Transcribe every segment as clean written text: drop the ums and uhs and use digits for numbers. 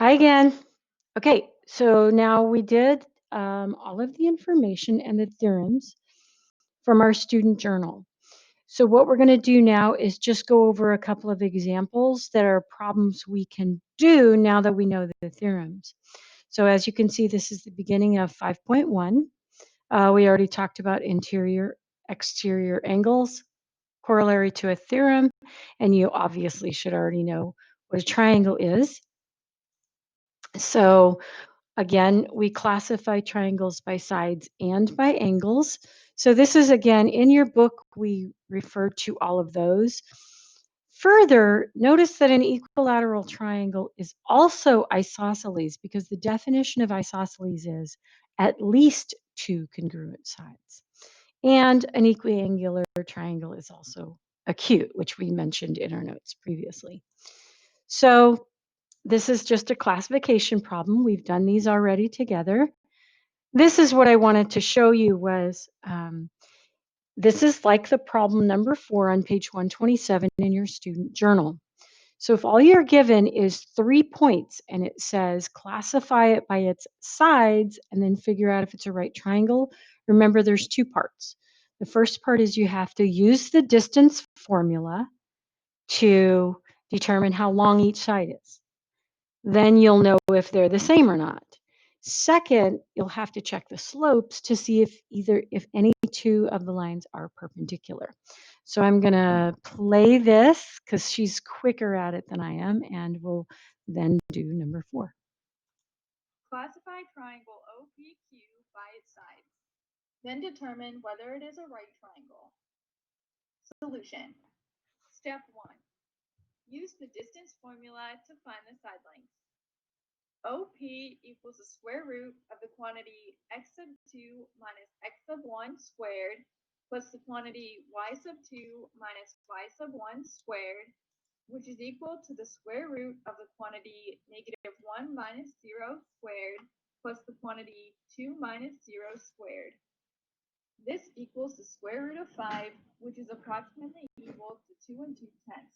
Hi again. Okay, so now we did all of the information and the theorems from our student journal. So what we're going to do now is just go over a couple of examples that are problems we can do now that we know the theorems. So as you can see, this is the beginning of 5.1. We already talked about interior, exterior angles, corollary to a theorem, and you obviously should already know what a triangle is. So again, we classify triangles by sides and by angles. So this is, again, in your book, we refer to all of those. Further, notice that an equilateral triangle is also isosceles because the definition of isosceles is at least two congruent sides. And an equiangular triangle is also acute, which we mentioned in our notes previously. So this is just a classification problem. We've done these already together. This is what I wanted to show you was, this is like the problem number 4 on page 127 in your student journal. So if all you're given is 3 points and it says classify it by its sides and then figure out if it's a right triangle, remember there's 2 parts. The first part is you have to use the distance formula to determine how long each side is. Then you'll know if they're the same or not. Second, you'll have to check the slopes to see if any two of the lines are perpendicular. So I'm going to play this because she's quicker at it than I am, and we'll then do number 4. Classify triangle OPQ by its sides. Then determine whether it is a right triangle. Solution. Step 1. Use the distance formula to find the side lengths. OP equals the square root of the quantity x sub 2 minus x sub 1 squared plus the quantity y sub 2 minus y sub 1 squared, which is equal to the square root of the quantity negative 1 minus 0 squared plus the quantity 2 minus 0 squared. This equals the square root of 5, which is approximately equal to 2 2/10.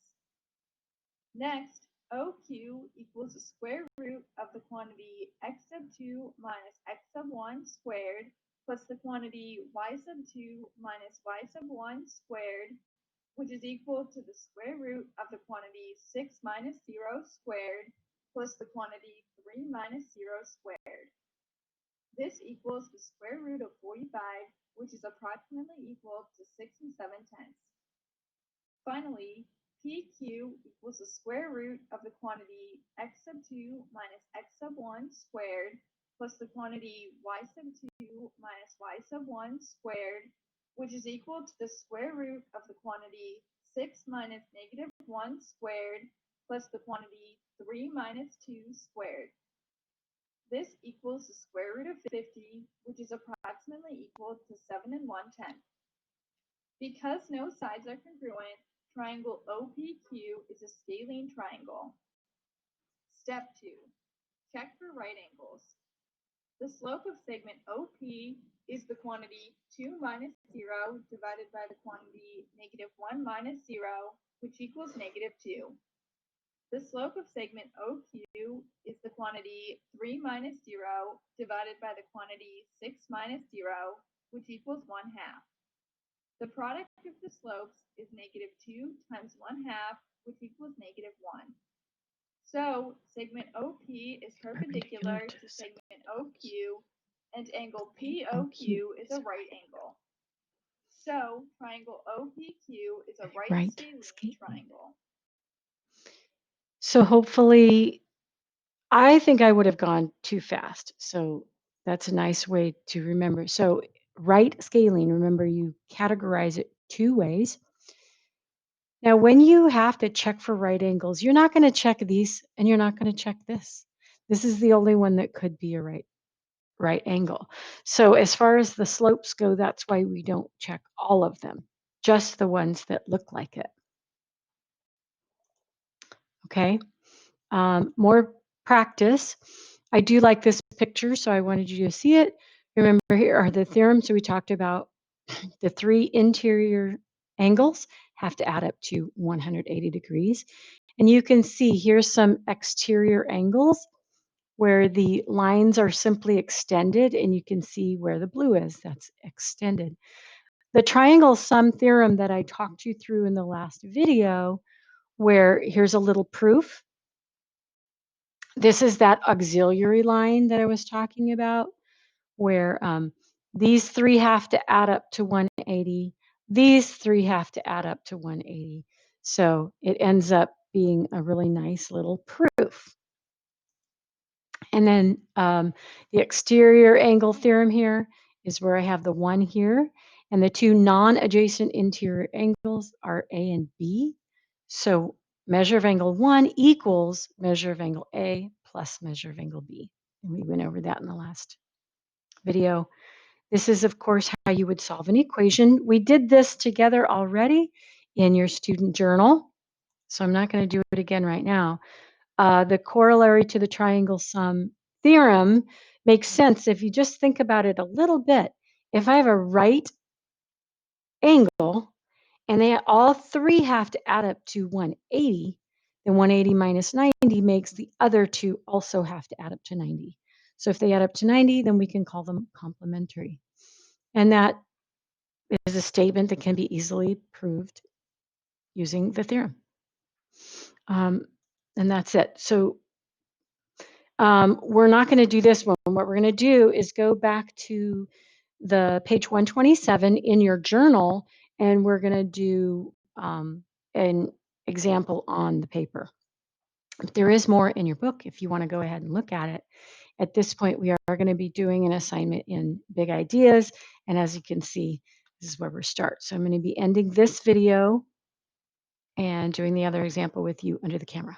Next, OQ equals the square root of the quantity x sub 2 minus x sub 1 squared plus the quantity y sub 2 minus y sub 1 squared, which is equal to the square root of the quantity 6 minus 0 squared plus the quantity 3 minus 0 squared. This equals the square root of 45, which is approximately equal to 6 7/10. Finally, PQ equals the square root of the quantity x sub 2 minus x sub 1 squared plus the quantity y sub 2 minus y sub 1 squared, which is equal to the square root of the quantity 6 minus negative 1 squared plus the quantity 3 minus 2 squared. This equals the square root of 50, which is approximately equal to 7 1/10. Because no sides are congruent, triangle OPQ is a scalene triangle. Step 2. Check for right angles. The slope of segment OP is the quantity 2 minus 0 divided by the quantity negative 1 minus 0, which equals negative 2. The slope of segment OQ is the quantity 3 minus 0 divided by the quantity 6 minus 0, which equals 1/2. The product of the slopes is negative 2 times 1/2, which equals negative 1. So segment OP is perpendicular to segment OQ, and angle POQ is a right angle. So triangle OPQ is a right scalene triangle. So hopefully, I think I would have gone too fast. So that's a nice way to remember. So right scalene, remember you categorize it 2 ways. Now, when you have to check for right angles, you're not going to check these and you're not going to check this. This is the only one that could be a right angle. So as far as the slopes go, that's why we don't check all of them, just the ones that look like it. Okay. More practice. I do like this picture, so I wanted you to see it. Remember, here are the theorems. So we talked about the 3 interior angles have to add up to 180 degrees. And you can see here's some exterior angles. where the lines are simply extended, and you can see where the blue is. That's extended. The triangle sum theorem that I talked you through in the last video, where here's a little proof. This is that auxiliary line that I was talking about, where these three have to add up to 180. These three have to add up to 180. So it ends up being a really nice little proof. And then the exterior angle theorem here is where I have the 1 here. And the two non-adjacent interior angles are A and B. So measure of angle 1 equals measure of angle A plus measure of angle B. And we went over that in the last video. This is, of course, how you would solve an equation. We did this together already in your student journal, so I'm not going to do it again right now. The corollary to the triangle sum theorem makes sense if you just think about it a little bit. If I have a right angle and they all three have to add up to 180, then 180 minus 90 makes the other two also have to add up to 90. So if they add up to 90, then we can call them complementary. And that is a statement that can be easily proved using the theorem. And that's it. So we're not going to do this one. What we're going to do is go back to the page 127 in your journal, and we're going to do an example on the paper. There is more in your book if you want to go ahead and look at it. At this point, we are going to be doing an assignment in big ideas. And as you can see, this is where we start. So I'm going to be ending this video and doing the other example with you under the camera.